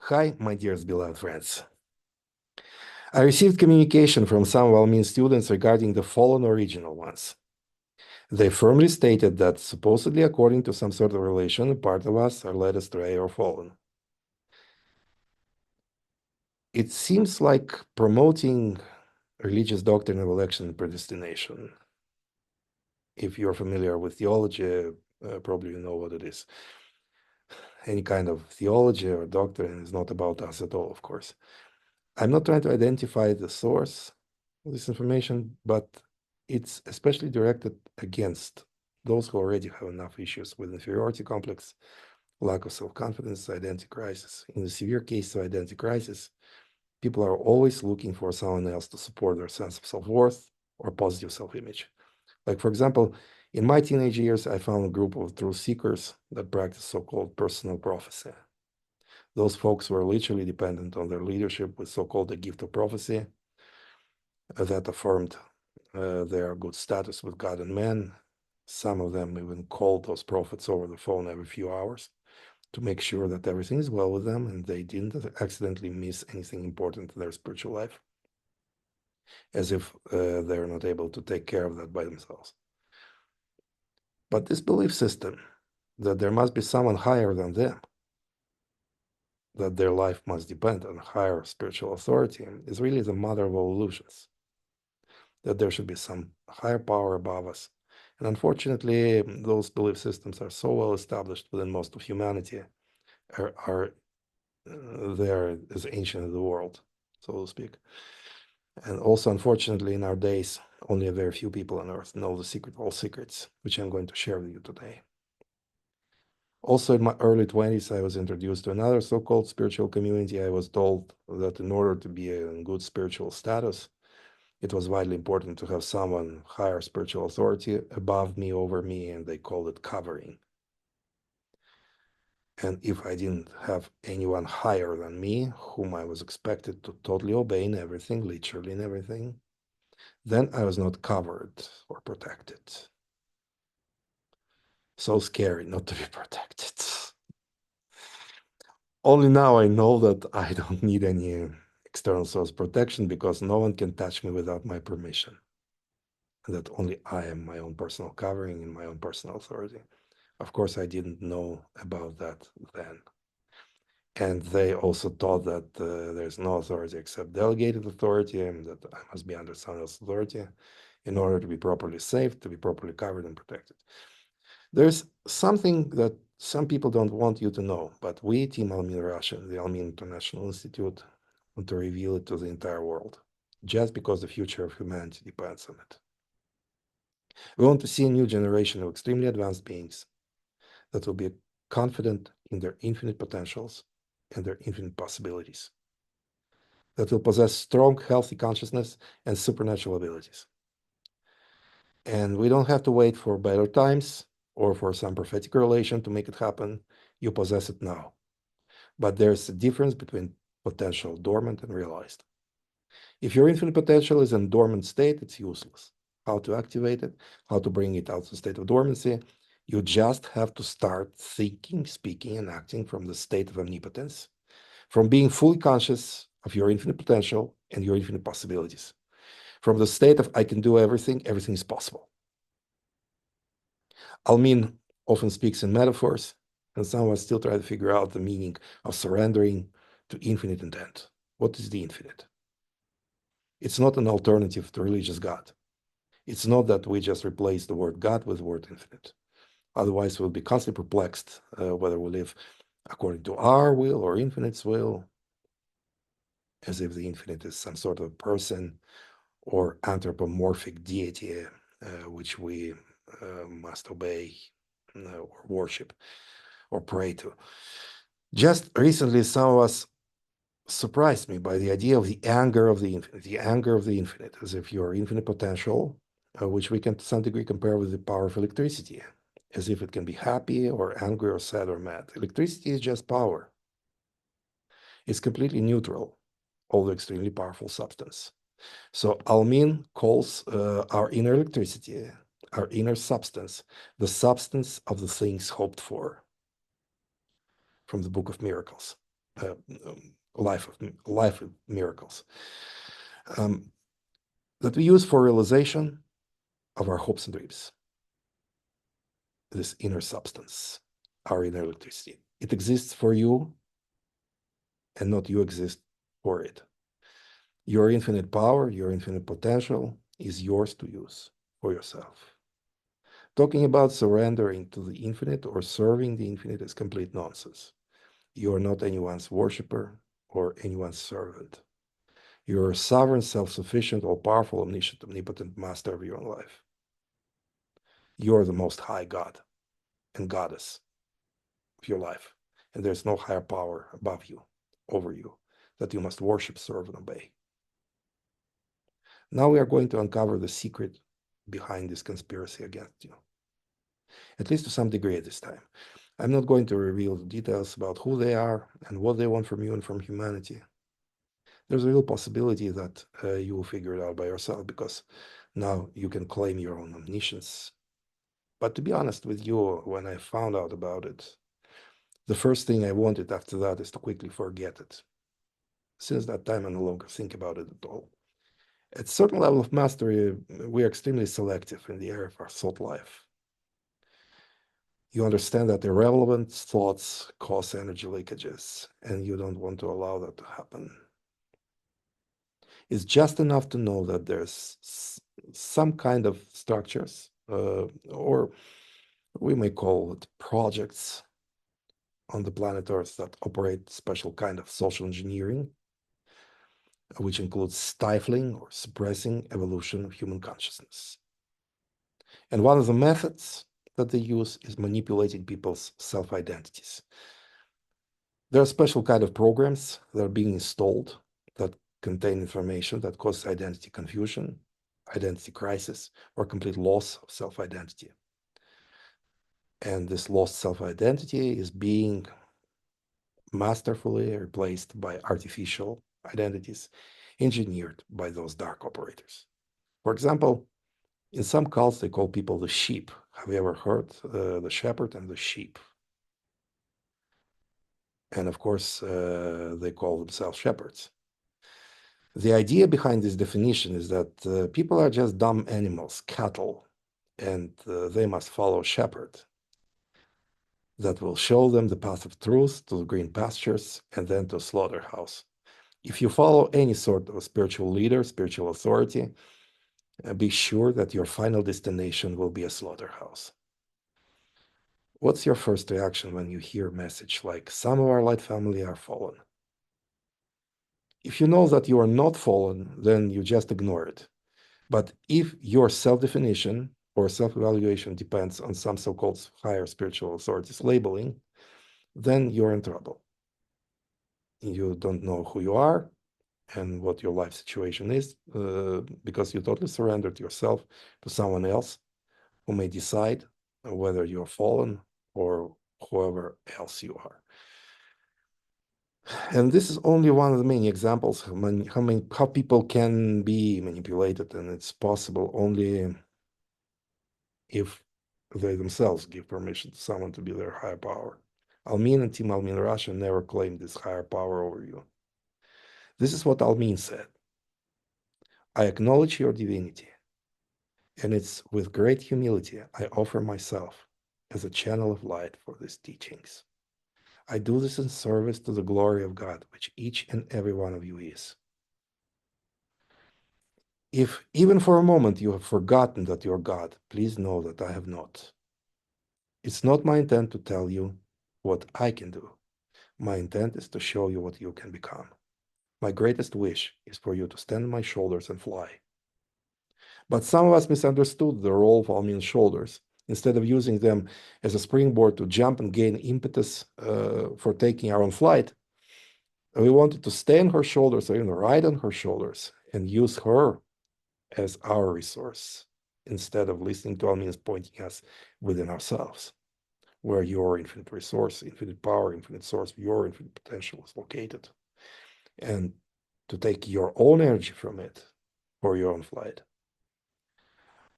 Hi, my dearest beloved friends. I received communication from some almine students regarding the fallen original ones. They firmly stated that, supposedly according to some sort of relation, a part of us are led astray or fallen. It seems like promoting religious doctrine of election and predestination. If you're familiar with theology, probably you know what it is. Any kind of theology or doctrine is not about us at all, of course. I'm not trying to identify the source of this information, but it's especially directed against those who already have enough issues with inferiority complex, lack of self-confidence, identity crisis. In the severe case of identity crisis, people are always looking for someone else to support their sense of self-worth or positive self-image. Like, for example, in my teenage years, I found a group of truth seekers that practice so-called personal prophecy. Those folks were literally dependent on their leadership with so-called the gift of prophecy that affirmed their good status with God and man. Some of them even called those prophets over the phone every few hours to make sure that everything is well with them and they didn't accidentally miss anything important in their spiritual life, as if they're not able to take care of that by themselves. But this belief system that there must be someone higher than them, that their life must depend on higher spiritual authority, is really the mother of all illusions. That there should be some higher power above us. And unfortunately, those belief systems are so well established within most of humanity, are they're as ancient as the world, so to speak. And also, unfortunately, in our days, only a very few people on earth know the secret of all secrets, which I'm going to share with you today. Also, in my early 20s, I was introduced to another so-called spiritual community. I was told that in order to be in good spiritual status, it was vitally important to have someone higher spiritual authority above me, over me, and they called it covering. And if I didn't have anyone higher than me, whom I was expected to totally obey in everything, literally in everything, then I was not covered or protected. So scary not to be protected. Only now I know that I don't need any external source protection because no one can touch me without my permission. And that only I am my own personal covering and my own personal authority. Of course, I didn't know about that then. And they also taught that there's no authority except delegated authority, and that I must be under someone else's authority in order to be properly safe, to be properly covered and protected. There's something that some people don't want you to know, but we, Team Almin Russia, the Almin International Institute, want to reveal it to the entire world, just because the future of humanity depends on it. We want to see a new generation of extremely advanced beings that will be confident in their infinite potentials and their infinite possibilities, that will possess strong, healthy consciousness and supernatural abilities. And we don't have to wait for better times or for some prophetic relation to make it happen. You possess it now. But there's a difference between potential dormant and realized. If your infinite potential is in dormant state, it's useless. How to activate it, how to bring it out to state of dormancy, you just have to start thinking, speaking, and acting from the state of omnipotence, from being fully conscious of your infinite potential and your infinite possibilities. From the state of I can do everything, everything is possible. Almin often speaks in metaphors, and some of us still try to figure out the meaning of surrendering to infinite intent. What is the infinite? It's not an alternative to religious God. It's not that we just replace the word God with the word infinite. Otherwise, we'll be constantly perplexed whether we live according to our will or infinite's will, as if the infinite is some sort of person or anthropomorphic deity which we must obey or worship or pray to. Just recently, some of us surprised me by the idea of the anger of the anger of the infinite, as if your infinite potential, which we can to some degree compare with the power of electricity, as if it can be happy or angry or sad or mad. Electricity is just power. It's completely neutral, although extremely powerful substance. So Almin calls our inner electricity, our inner substance, the substance of the things hoped for, from the Book of Miracles. life of miracles um, that we use for realization of our hopes and dreams. This inner substance, our inner electricity. It exists for you and not you exist for it. Your infinite power, your infinite potential is yours to use for yourself. Talking about surrendering to the infinite or serving the infinite is complete nonsense. You are not anyone's worshiper or anyone's servant. You are a sovereign, self-sufficient, all-powerful, omniscient, omnipotent master of your own life. You are the most high God and goddess of your life. And there's no higher power above you, over you, that you must worship, serve, and obey. Now we are going to uncover the secret behind this conspiracy against you, at least to some degree at this time. I'm not going to reveal the details about who they are and what they want from you and from humanity. There's a real possibility that you will figure it out by yourself, because now you can claim your own omniscience. But to be honest with you, when I found out about it, the first thing I wanted after that is to quickly forget it. Since that time, I no longer think about it at all. At a certain level of mastery, we are extremely selective in the area of our thought life. You understand that irrelevant thoughts cause energy leakages, and you don't want to allow that to happen. It's just enough to know that there's some kind of structures, or we may call it projects on the planet Earth that operate special kind of social engineering, which includes stifling or suppressing evolution of human consciousness. And one of the methods that they use is manipulating people's self-identities. There are special kind of programs that are being installed that contain information that causes identity confusion, identity crisis, or complete loss of self-identity. And this lost self-identity is being masterfully replaced by artificial identities engineered by those dark operators. For example, in some cults, they call people the sheep. Have you ever heard the shepherd and the sheep? And of course, they call themselves shepherds. The idea behind this definition is that people are just dumb animals, cattle, and they must follow a shepherd that will show them the path of truth to the green pastures and then to a slaughterhouse. If you follow any sort of spiritual leader, spiritual authority, be sure that your final destination will be a slaughterhouse. What's your first reaction when you hear a message like, some of our light family are fallen? If you know that you are not fallen, then you just ignore it. But if your self-definition or self-evaluation depends on some so-called higher spiritual authorities labeling, then you're in trouble. You don't know who you are and what your life situation is, because you totally surrendered yourself to someone else who may decide whether you're fallen or whoever else you are. And this is only one of the many examples how people can be manipulated, and it's possible only if they themselves give permission to someone to be their higher power. Almin and Team Almin Russia never claimed this higher power over you. This is what Almin said. I acknowledge your divinity, and it's with great humility I offer myself as a channel of light for these teachings. I do this in service to the glory of God, which each and every one of you is. If even for a moment you have forgotten that you're God, please know that I have not. It's not my intent to tell you what I can do. My intent is to show you what you can become. My greatest wish is for you to stand on my shoulders and fly. But some of us misunderstood the role of Almin's shoulders. Instead of using them as a springboard to jump and gain impetus for taking our own flight, we wanted to stay on her shoulders or even ride on her shoulders and use her as our resource instead of listening to Almin's pointing us within ourselves, where your infinite resource, infinite power, infinite source, your infinite potential is located, and to take your own energy from it for your own flight.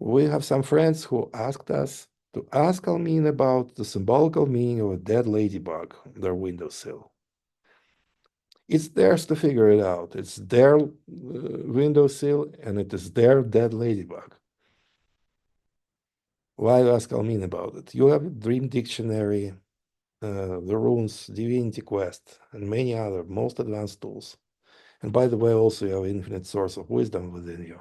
We have some friends who asked us to ask Almin about the symbolical meaning of a dead ladybug on their windowsill. It's theirs to figure it out. It's their windowsill, and it is their dead ladybug. Why ask Almin about it? You have a Dream Dictionary, the Runes, Divinity Quest, and many other most advanced tools. And by the way, also you have infinite source of wisdom within you.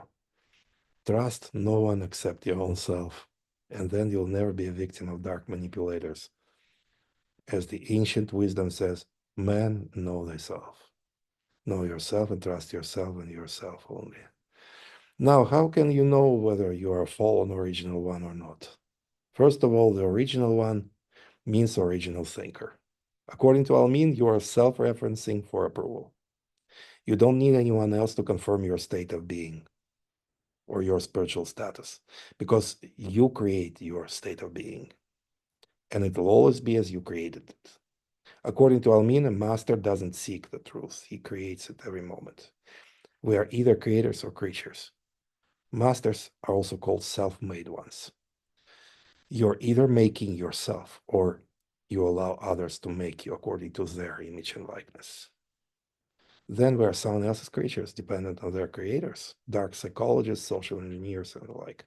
Trust no one except your own self, and then you'll never be a victim of dark manipulators. As the ancient wisdom says, man, know thyself. Know yourself and trust yourself and yourself only. Now, how can you know whether you are a fallen original one or not? First of all, the original one means original thinker. According to Almin, you are self-referencing for approval. You don't need anyone else to confirm your state of being or your spiritual status, because you create your state of being, and it will always be as you created it. According to Almin, a master doesn't seek the truth, he creates it every moment. We are either creators or creatures. Masters are also called self-made ones. You're either making yourself or you allow others to make you according to their image and likeness. Then we are someone else's creatures, dependent on their creators, dark psychologists, social engineers, and the like.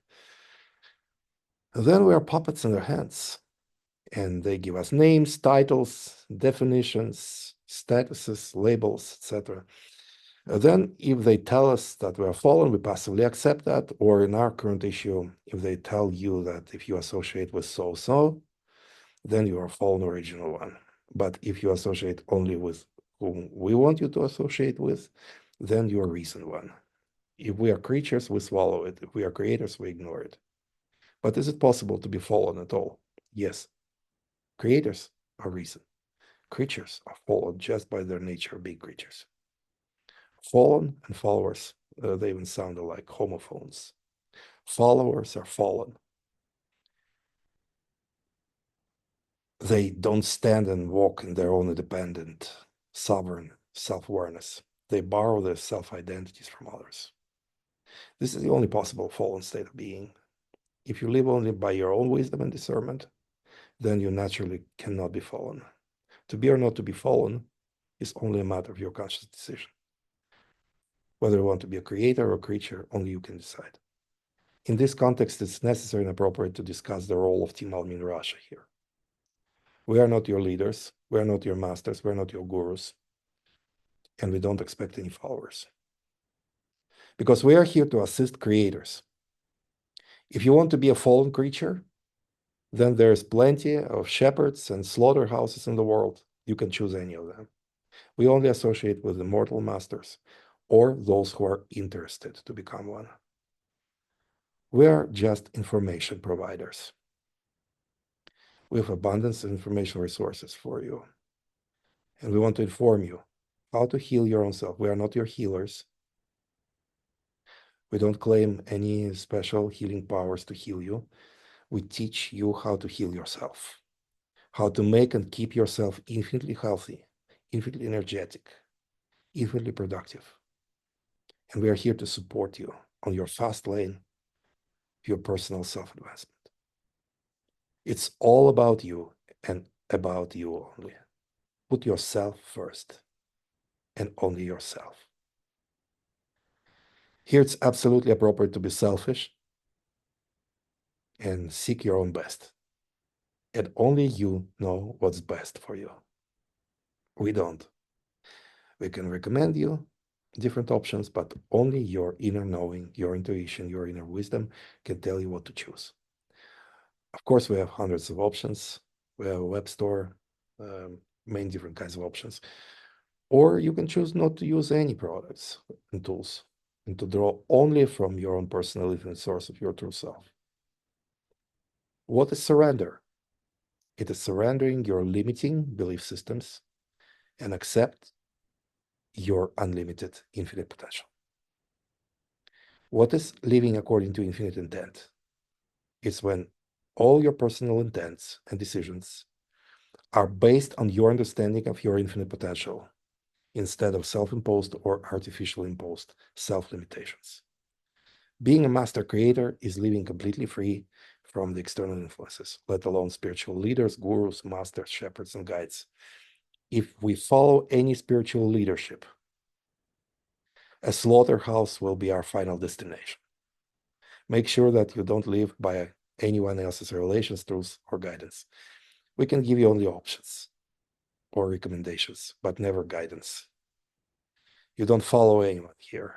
Then we are puppets in their hands, and they give us names, titles, definitions, statuses, labels, etc. Then, if they tell us that we are fallen, we passively accept that, or in our current issue, if they tell you that if you associate with so-so, then you are a fallen original one. But if you associate only with whom we want you to associate with, then you're a recent one. If we are creatures, we swallow it. If we are creators, we ignore it. But is it possible to be fallen at all? Yes. Creators are reason. Creatures are fallen just by their nature of being creatures. Fallen and followers, they even sound like homophones. Followers are fallen. They don't stand and walk in their own independent, sovereign self-awareness. They borrow their self-identities from others. This is the only possible fallen state of being. If you live only by your own wisdom and discernment, then you naturally cannot be fallen. To be or not to be fallen is only a matter of your conscious decision. Whether you want to be a creator or a creature, only you can decide. In this context, it's necessary and appropriate to discuss the role of Team Almin Russia here. We are not your leaders, we are not your masters, we are not your gurus, and we don't expect any followers. Because we are here to assist creators. If you want to be a fallen creature, then there's plenty of shepherds and slaughterhouses in the world. You can choose any of them. We only associate with the mortal masters or those who are interested to become one. We are just information providers. We have abundance of information resources for you. And we want to inform you how to heal your own self. We are not your healers. We don't claim any special healing powers to heal you. We teach you how to heal yourself, how to make and keep yourself infinitely healthy, infinitely energetic, infinitely productive. And we are here to support you on your fast lane, your personal self-advancement. It's all about you and about you only. Put yourself first and only yourself. Here it's absolutely appropriate to be selfish and seek your own best. And only you know what's best for you. We don't. We can recommend you different options, but only your inner knowing, your intuition, your inner wisdom can tell you what to choose. Of course, we have hundreds of options. We have a web store, many different kinds of options. Or you can choose not to use any products and tools and to draw only from your own personal infinite source of your true self. What is surrender? It is surrendering your limiting belief systems and accept your unlimited infinite potential. What is living according to infinite intent? It's when all your personal intents and decisions are based on your understanding of your infinite potential instead of self-imposed or artificially imposed self-limitations. Being a master creator is living completely free from the external influences, let alone spiritual leaders, gurus, masters, shepherds, and guides. If we follow any spiritual leadership, a slaughterhouse will be our final destination. Make sure that you don't live by anyone else's relations, truths, or guidance. We can give you only options or recommendations, but never guidance. You don't follow anyone here.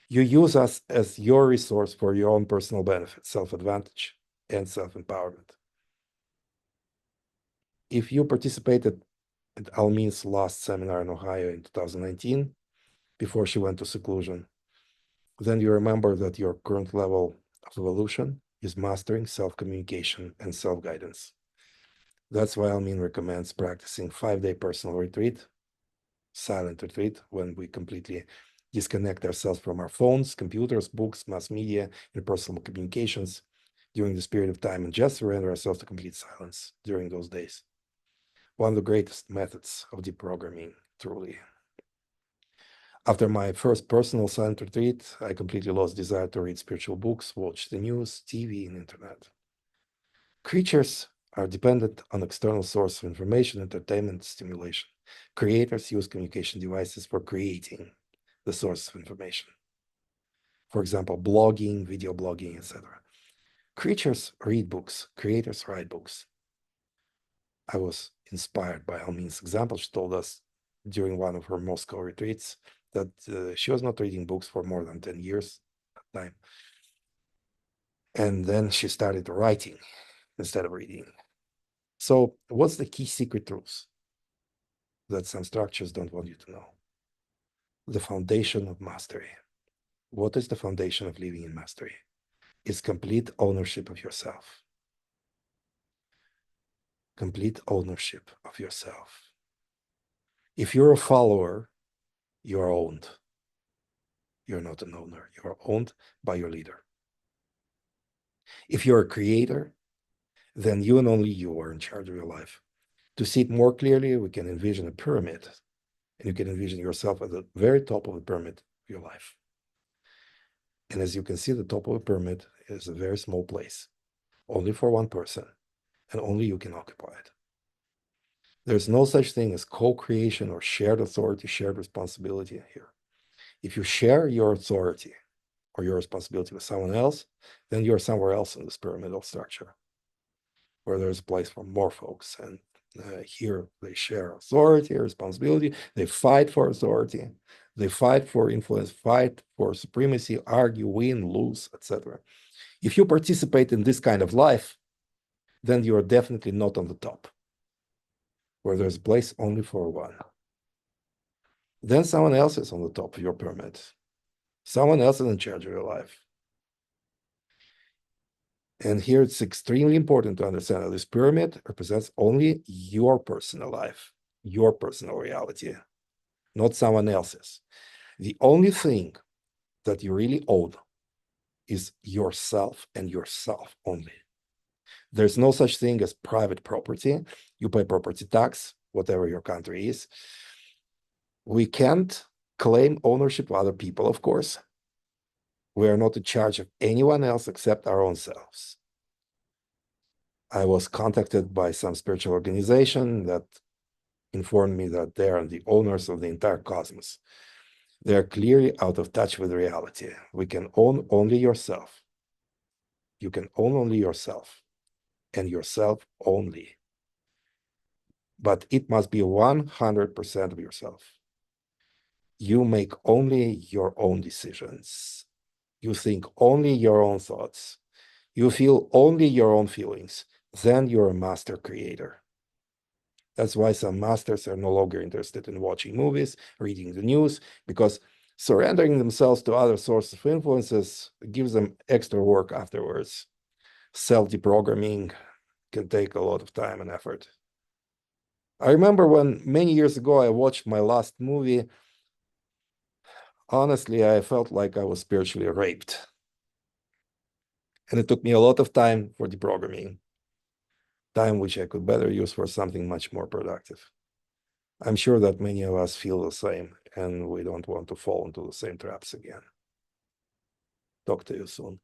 You use us as your resource for your own personal benefit, self-advantage, and self-empowerment. If you participated at Almine's last seminar in Ohio in 2019, before she went to seclusion, then you remember that your current level of evolution is mastering self-communication and self-guidance. That's why Almine recommends practicing 5-day personal retreat, silent retreat, when we completely disconnect ourselves from our phones, computers, books, mass media, and personal communications during this period of time, and just surrender ourselves to complete silence during those days. One of the greatest methods of deprogramming, truly. After my first personal silent retreat, I completely lost desire to read spiritual books, watch the news, TV, and internet. Creatures are dependent on external source of information, entertainment, stimulation. Creators use communication devices for creating the source of information. For example, blogging, video blogging, etc. Creatures read books, creators write books. I was inspired by Almin's example. She told us during one of her Moscow retreats that she was not reading books for more than 10 years at the time. And then she started writing instead of reading. So what's the key secret truth that some structures don't want you to know? The foundation of mastery. What is the foundation of living in mastery? It's complete ownership of yourself. Complete ownership of yourself. If you're a follower, you're owned. You're not an owner. You're owned by your leader. If you're a creator, then you and only you are in charge of your life. To see it more clearly, we can envision a pyramid, and you can envision yourself at the very top of the pyramid of your life. And as you can see, the top of the pyramid is a very small place, only for one person, and only you can occupy it. There's no such thing as co-creation or shared authority, shared responsibility here. If you share your authority or your responsibility with someone else, then you're somewhere else in this pyramidal structure, where there's a place for more folks. And here they share authority, responsibility, they fight for authority, they fight for influence, fight for supremacy, argue, win, lose, etc. If you participate in this kind of life, then you are definitely not on the top, where there's a place only for one. Then someone else is on the top of your pyramid. Someone else is in charge of your life. And here it's extremely important to understand that this pyramid represents only your personal life, your personal reality, not someone else's. The only thing that you really own is yourself and yourself only. There's no such thing as private property. You pay property tax, whatever your country is. We can't claim ownership of other people, of course. We are not in charge of anyone else except our own selves. I was contacted by some spiritual organization that informed me that they are the owners of the entire cosmos. They are clearly out of touch with reality. We can own only yourself. You can own only yourself, and yourself only. But it must be 100% of yourself. You make only your own decisions. You think only your own thoughts. You feel only your own feelings. Then you're a master creator. That's why some masters are no longer interested in watching movies, reading the news, because surrendering themselves to other sources of influences gives them extra work afterwards. Self-deprogramming can take a lot of time and effort. I remember when many years ago I watched my last movie. Honestly, I felt like I was spiritually raped. And it took me a lot of time for deprogramming, time which I could better use for something much more productive. I'm sure that many of us feel the same, and we don't want to fall into the same traps again. Talk to you soon.